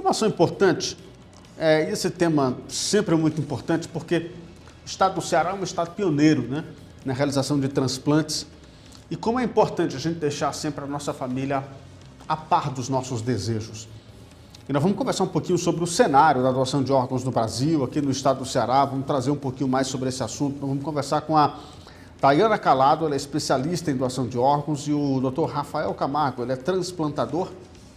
informação importante, esse tema sempre é muito importante porque o estado do Ceará é um estado pioneiro, né, na realização de transplantes. E como é importante a gente deixar sempre a nossa família a par dos nossos desejos. E nós vamos conversar um pouquinho sobre o cenário da doação de órgãos no Brasil, aqui no estado do Ceará. Vamos trazer um pouquinho mais sobre esse assunto. Nós vamos conversar com a Dayana Calado, ela é especialista em doação de órgãos, e o Dr. Rafael Camargo, ele é transplantador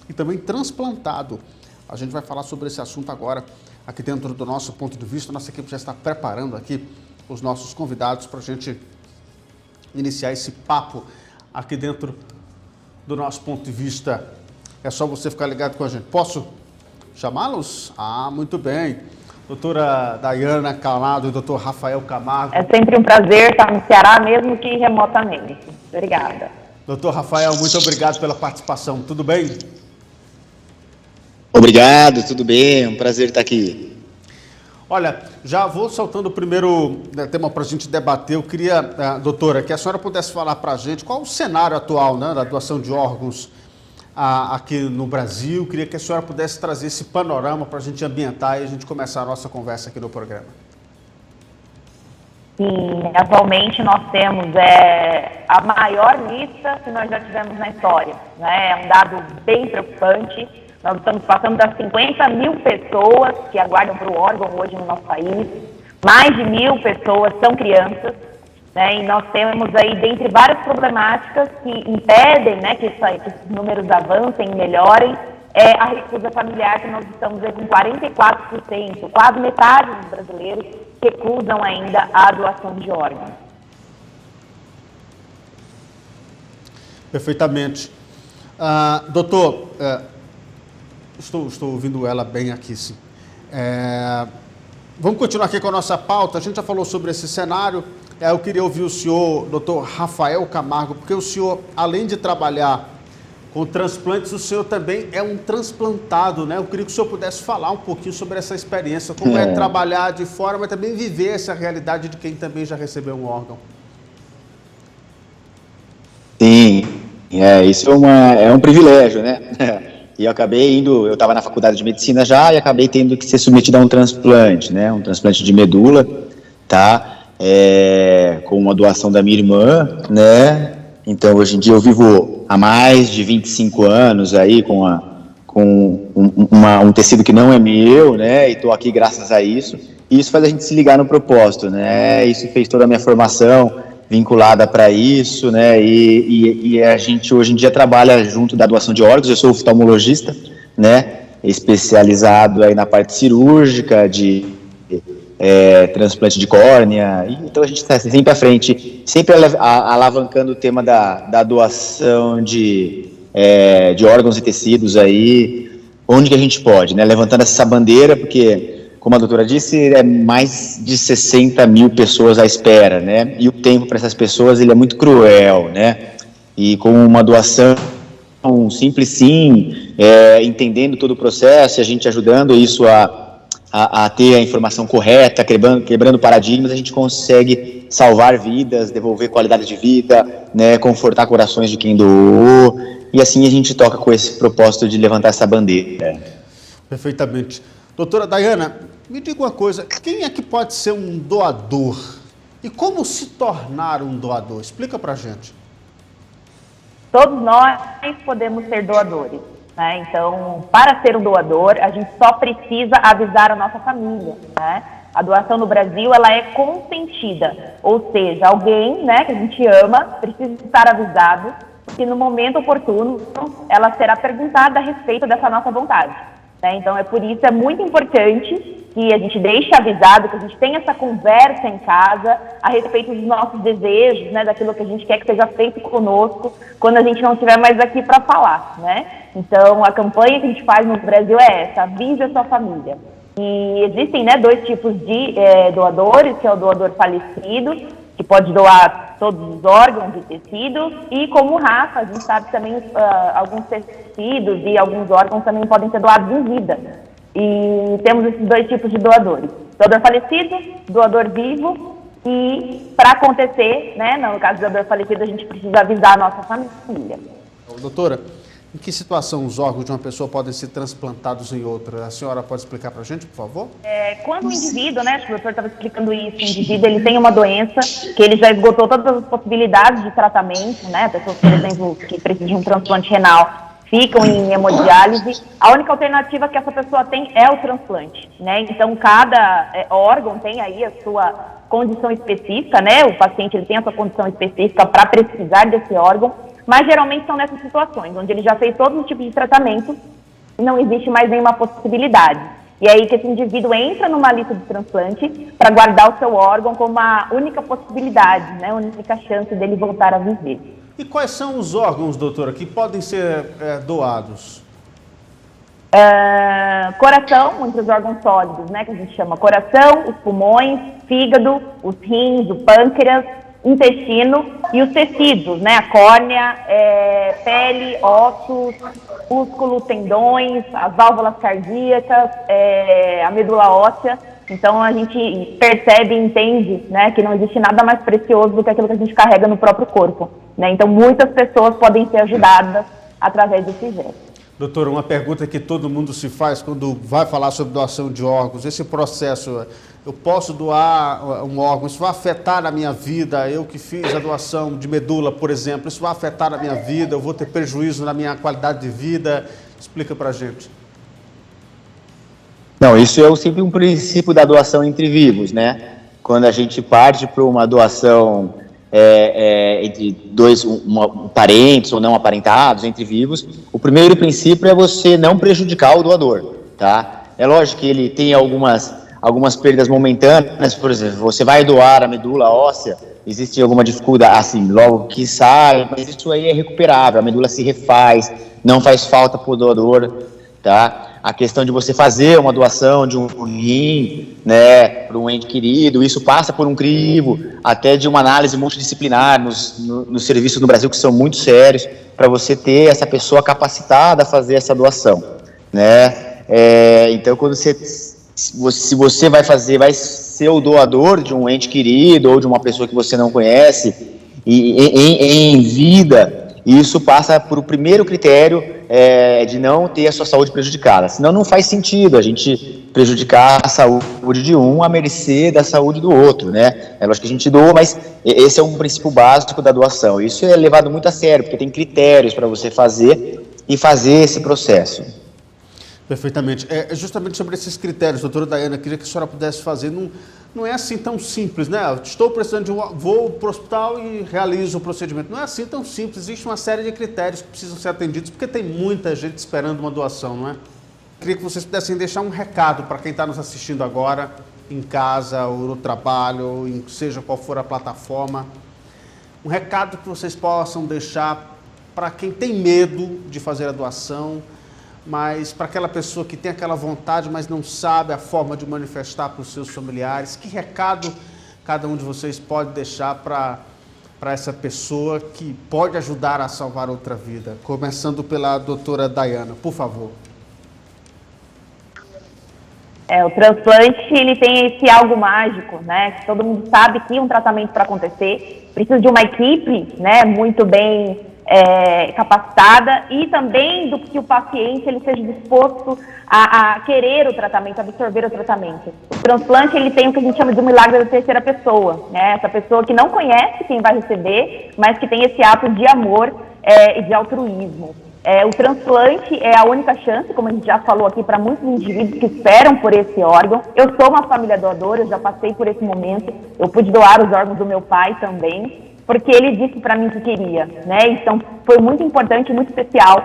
e também transplantado. A gente vai falar sobre esse assunto agora, aqui dentro do nosso ponto de vista. Nossa equipe já está preparando aqui os nossos convidados para a gente iniciar esse papo aqui dentro do nosso ponto de vista. É só você ficar ligado com a gente. Posso chamá-los? Muito bem. Doutora Dayana Calado e doutor Rafael Camargo. É sempre um prazer estar no Ceará, mesmo que remotamente. Obrigada. Doutor Rafael, muito obrigado pela participação. Tudo bem? Obrigado, tudo bem. É um prazer estar aqui. Olha, já vou soltando o primeiro tema para a gente debater. Eu queria, doutora, que a senhora pudesse falar para a gente qual o cenário atual, né, da doação de órgãos aqui no Brasil. Queria que a senhora pudesse trazer esse panorama para a gente ambientar e a gente começar a nossa conversa aqui no programa. Sim, atualmente nós temos a maior lista que nós já tivemos na história, né? É um dado bem preocupante. Nós estamos passando das 50 mil pessoas que aguardam para o órgão hoje no nosso país. Mais de 1.000 pessoas são crianças. Né, e nós temos aí, dentre várias problemáticas que impedem, né, que esses números avancem e melhorem, a recusa familiar, que nós estamos aí com 44%, quase metade dos brasileiros recusam ainda a doação de órgãos. Perfeitamente. Doutor, estou ouvindo ela bem aqui, sim. Vamos continuar aqui com a nossa pauta. A gente já falou sobre esse cenário. Eu queria ouvir o senhor, doutor Rafael Camargo, porque o senhor, além de trabalhar com transplantes, o senhor também é um transplantado, né? Eu queria que o senhor pudesse falar um pouquinho sobre essa experiência, como é trabalhar de fora, mas também viver essa realidade de quem também já recebeu um órgão. Sim, isso é um privilégio, né? E eu acabei eu estava na faculdade de medicina já e acabei tendo que ser submetido a um transplante, né? Um transplante de medula, tá? Com uma doação da minha irmã, né? Então, hoje em dia eu vivo há mais de 25 anos aí com um tecido que não é meu, né? E estou aqui graças a isso. E isso faz a gente se ligar no propósito, né? Isso fez toda a minha formação vinculada para isso, né? E a gente hoje em dia trabalha junto da doação de órgãos. Eu sou oftalmologista, né? Especializado aí na parte cirúrgica de transplante de córnea, então a gente está sempre à frente, sempre alavancando o tema da doação de órgãos e tecidos aí, onde que a gente pode, né, levantando essa bandeira, porque, como a doutora disse, mais de 60 mil pessoas à espera, né, e o tempo para essas pessoas, ele é muito cruel, né, e com uma doação simples sim, entendendo todo o processo, e a gente ajudando isso a ter a informação correta, quebrando paradigmas, a gente consegue salvar vidas, devolver qualidade de vida, né, confortar corações de quem doou, e assim a gente toca com esse propósito de levantar essa bandeira. Perfeitamente. Doutora Dayana, me diga uma coisa, quem é que pode ser um doador? E como se tornar um doador? Explica pra gente. Todos nós podemos ser doadores. Né? Então, para ser um doador, a gente só precisa avisar a nossa família. Né? A doação no Brasil, ela é consentida, ou seja, alguém, né, que a gente ama precisa estar avisado, porque no momento oportuno ela será perguntada a respeito dessa nossa vontade. Né? Então, por isso é muito importante que a gente deixe avisado, que a gente tenha essa conversa em casa a respeito dos nossos desejos, né, daquilo que a gente quer que seja feito conosco, quando a gente não estiver mais aqui para falar, né? Então, a campanha que a gente faz no Brasil é essa: avise a sua família. E existem, né, dois tipos de doadores, que é o doador falecido, que pode doar todos os órgãos e tecidos, e como o Rafa, a gente sabe também alguns tecidos e alguns órgãos também podem ser doados em vida. E temos esses dois tipos de doadores: doador falecido, doador vivo. E para acontecer, né, no caso do doador falecido, a gente precisa avisar a nossa família. Doutora, Em que situação os órgãos de uma pessoa podem ser transplantados em outra? A senhora pode explicar para a gente, por favor? Quando o indivíduo, né, acho que o doutor estava explicando isso, o indivíduo ele tem uma doença que ele já esgotou todas as possibilidades de tratamento, né, pessoas, por exemplo, que precisam de um transplante renal, ficam em hemodiálise, a única alternativa que essa pessoa tem é o transplante, né, então cada órgão tem aí a sua condição específica, né, o paciente ele tem a sua condição específica para precisar desse órgão, mas geralmente são nessas situações, onde ele já fez todo tipo de tratamento e não existe mais nenhuma possibilidade. E aí que esse indivíduo entra numa lista de transplante para guardar o seu órgão como a única possibilidade, né, a única chance dele voltar a viver. E quais são os órgãos, doutora, que podem ser doados? Coração, entre os órgãos sólidos, né, que a gente chama coração, os pulmões, fígado, os rins, o pâncreas, intestino e os tecidos, né, a córnea, pele, ossos, músculo, tendões, as válvulas cardíacas, a medula óssea. Então a gente percebe e entende, né, que não existe nada mais precioso do que aquilo que a gente carrega no próprio corpo, né? Então muitas pessoas podem ser ajudadas através desse gesto. Doutora, uma pergunta que todo mundo se faz quando vai falar sobre doação de órgãos, esse processo, eu posso doar um órgão, isso vai afetar a minha vida, eu que fiz a doação de medula, por exemplo, isso vai afetar a minha vida, eu vou ter prejuízo na minha qualidade de vida? Explica pra gente. Não, isso é sempre um princípio da doação entre vivos, né? Quando a gente parte para uma doação entre dois parentes ou não aparentados, entre vivos, o primeiro princípio é você não prejudicar o doador, tá? É lógico que ele tem algumas perdas momentâneas, por exemplo, você vai doar a medula óssea, existe alguma dificuldade, assim, logo que sai, mas isso aí é recuperável, a medula se refaz, não faz falta para o doador, tá? A questão de você fazer uma doação de um rim, né, para um ente querido, isso passa por um crivo, até de uma análise multidisciplinar nos serviços do Brasil, que são muito sérios, para você ter essa pessoa capacitada a fazer essa doação, né? Então, quando se você vai ser o doador de um ente querido ou de uma pessoa que você não conhece, em vida, isso passa por o primeiro critério de não ter a sua saúde prejudicada. Senão não faz sentido a gente prejudicar a saúde de um à mercê da saúde do outro, né? É lógico que a gente doa, mas esse é um princípio básico da doação. Isso é levado muito a sério, porque tem critérios para você fazer esse processo. Perfeitamente. Justamente sobre esses critérios, doutora Daiana, queria que a senhora pudesse fazer. Não é assim tão simples, né? Estou precisando vou para o hospital e realizo o procedimento. Não é assim tão simples. Existe uma série de critérios que precisam ser atendidos, porque tem muita gente esperando uma doação, não é? Queria que vocês pudessem deixar um recado para quem está nos assistindo agora, em casa, ou no trabalho, ou seja qual for a plataforma. Um recado que vocês possam deixar para quem tem medo de fazer a doação, mas para aquela pessoa que tem aquela vontade, mas não sabe a forma de manifestar para os seus familiares. Que recado cada um de vocês pode deixar para essa pessoa que pode ajudar a salvar outra vida? Começando pela doutora Daiana, por favor. O transplante, ele tem esse algo mágico, né? Que todo mundo sabe que um tratamento para acontecer precisa de uma equipe, né, muito bem capacitada, e também do que o paciente ele seja disposto a querer o tratamento, absorver o tratamento. O transplante ele tem o que a gente chama de um milagre da terceira pessoa, né? Essa pessoa que não conhece quem vai receber, mas que tem esse ato de amor e de altruísmo. O transplante é a única chance, como a gente já falou aqui, para muitos indivíduos que esperam por esse órgão. Eu sou uma família doadora, eu já passei por esse momento, eu pude doar os órgãos do meu pai também, porque ele disse para mim que queria, né? Então foi muito importante, muito especial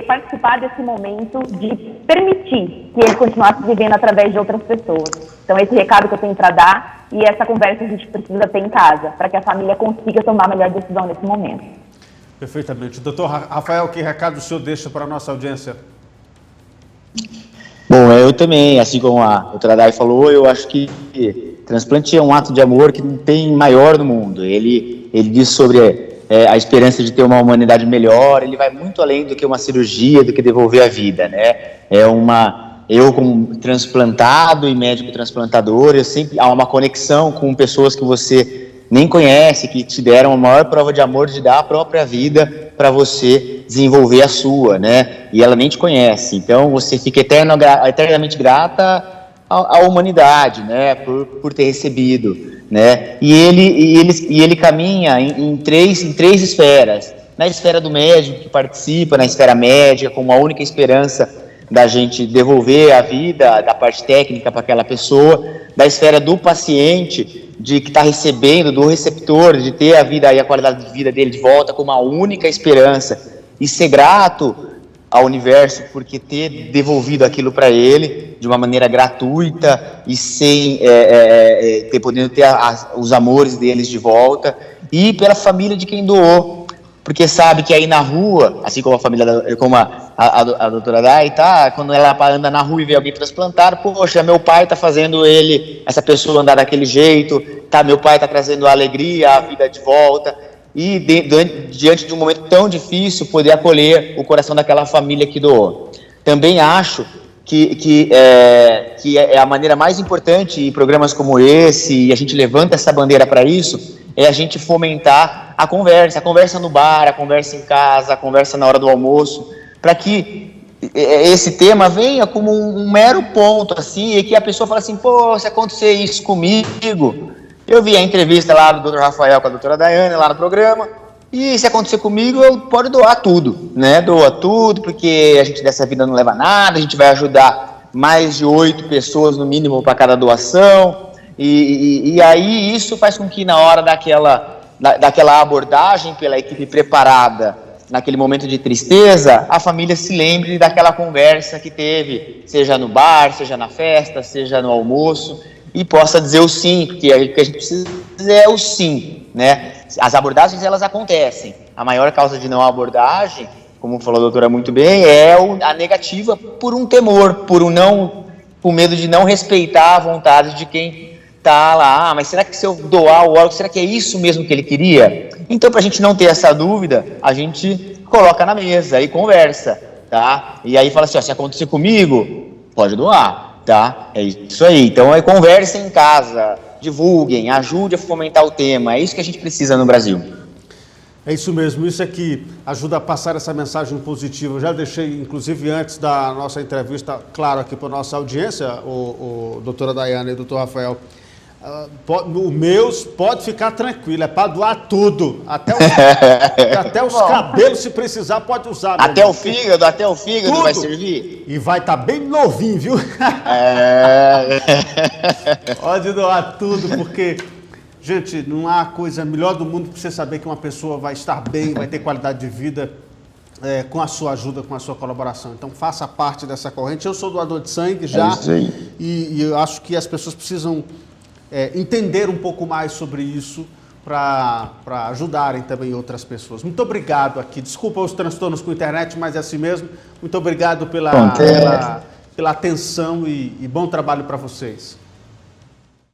participar desse momento de permitir que ele continuasse vivendo através de outras pessoas. Então esse recado que eu tenho para dar e essa conversa a gente precisa ter em casa, para que a família consiga tomar a melhor decisão nesse momento. Perfeitamente. Doutor Rafael, que recado o senhor deixa para a nossa audiência? Bom, eu também, assim como a doutora Dai falou, eu acho que transplante é um ato de amor que não tem maior no mundo. Ele diz sobre a esperança de ter uma humanidade melhor, ele vai muito além do que uma cirurgia, do que devolver a vida, né? Eu como transplantado e médico transplantador, há uma conexão com pessoas que você nem conhece, que te deram a maior prova de amor de dar a própria vida para você desenvolver a sua, né? E ela nem te conhece. Então você fica eternamente grata à humanidade, né? Por ter recebido, né? E ele caminha em três esferas. Na esfera do médico que participa, na esfera médica, como a única esperança da gente devolver a vida, da parte técnica para aquela pessoa, da esfera do paciente, de que está recebendo, do receptor, de ter a vida e a qualidade de vida dele de volta como a única esperança, e ser grato ao universo porque ter devolvido aquilo para ele de uma maneira gratuita e sem podendo ter os amores deles de volta, e pela família de quem doou, porque sabe que aí na rua, assim como a família, como a doutora Day, tá, quando ela anda na rua e vê alguém transplantado, poxa, meu pai tá fazendo essa pessoa andar daquele jeito, tá, meu pai tá trazendo a alegria, a vida de volta, e diante de um momento tão difícil, poder acolher o coração daquela família que doou. Também acho que é a maneira mais importante, em programas como esse, e a gente levanta essa bandeira para isso, é a gente fomentar a conversa no bar, a conversa em casa, a conversa na hora do almoço, para que esse tema venha como um mero ponto, assim, e que a pessoa fale assim, pô, se acontecer isso comigo, eu vi a entrevista lá do Dr. Rafael com a doutora Daiane lá no programa, e se acontecer comigo, eu pode doar tudo, né? Doa tudo, porque a gente dessa vida não leva nada, a gente vai ajudar mais de 8 pessoas no mínimo para cada doação, e aí isso faz com que na hora daquela abordagem pela equipe preparada, naquele momento de tristeza, a família se lembre daquela conversa que teve, seja no bar, seja na festa, seja no almoço, e possa dizer o sim, porque o que a gente precisa é o sim, né? As abordagens, elas acontecem. A maior causa de não abordagem, como falou a doutora muito bem, é a negativa por um temor, por medo de não respeitar a vontade de quem tá lá, mas será que se eu doar o órgão, será que é isso mesmo que ele queria? Então, para a gente não ter essa dúvida, a gente coloca na mesa e conversa, tá? E aí fala assim, ó, se acontecer comigo, pode doar, tá? É isso aí. Então, conversem em casa, divulguem, ajude a fomentar o tema. É isso que a gente precisa no Brasil. É isso mesmo, isso é que ajuda a passar essa mensagem positiva. Eu já deixei, inclusive, antes da nossa entrevista, claro, aqui para a nossa audiência, o doutora Daiane e o doutor Rafael, o meus pode ficar tranquilo, é para doar tudo, até os cabelos, se precisar, pode usar. Até o fígado tudo. Vai servir. E vai estar bem novinho, viu? Pode doar tudo, porque, gente, não há coisa melhor do mundo para você saber que uma pessoa vai estar bem, vai ter qualidade de vida com a sua ajuda, com a sua colaboração. Então, faça parte dessa corrente. Eu sou doador de sangue já, e eu acho que as pessoas precisam entender um pouco mais sobre isso para ajudarem também outras pessoas. Muito obrigado aqui. Desculpa os transtornos com a internet, mas é assim mesmo. Muito obrigado pela atenção e bom trabalho para vocês.